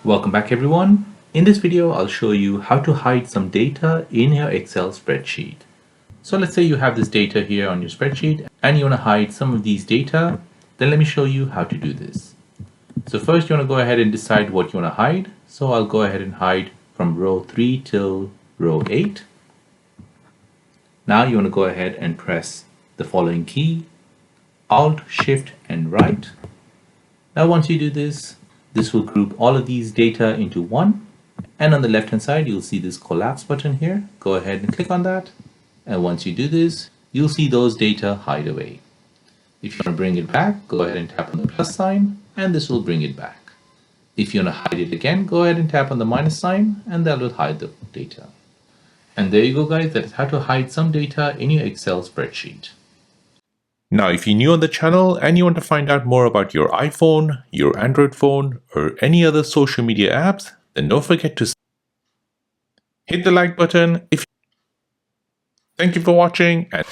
Welcome back everyone. In this video, I'll show you how to hide some data in your Excel spreadsheet. So let's say you have this data here on your spreadsheet and you want to hide some of these data. Then let me show you how to do this. So first you want to go ahead and decide what you want to hide. So I'll go ahead and hide from row 3 till row 8. Now you want to go ahead and press the following key, Alt, Shift and Right. Now once you do this, this will group all of these data into one, and on the left hand side you'll see this collapse button here. Go ahead and click on that, and once you do this you'll see those data hide away. If you want to bring it back, go ahead and tap on the plus sign and this will bring it back. If you want to hide it again, go ahead and tap on the minus sign and that will hide the data. And there you go guys, that is how to hide some data in your Excel spreadsheet. Now, if you're new on the channel and you want to find out more about your iPhone, your Android phone, or any other social media apps, then don't forget to hit the like button. Thank you for watching and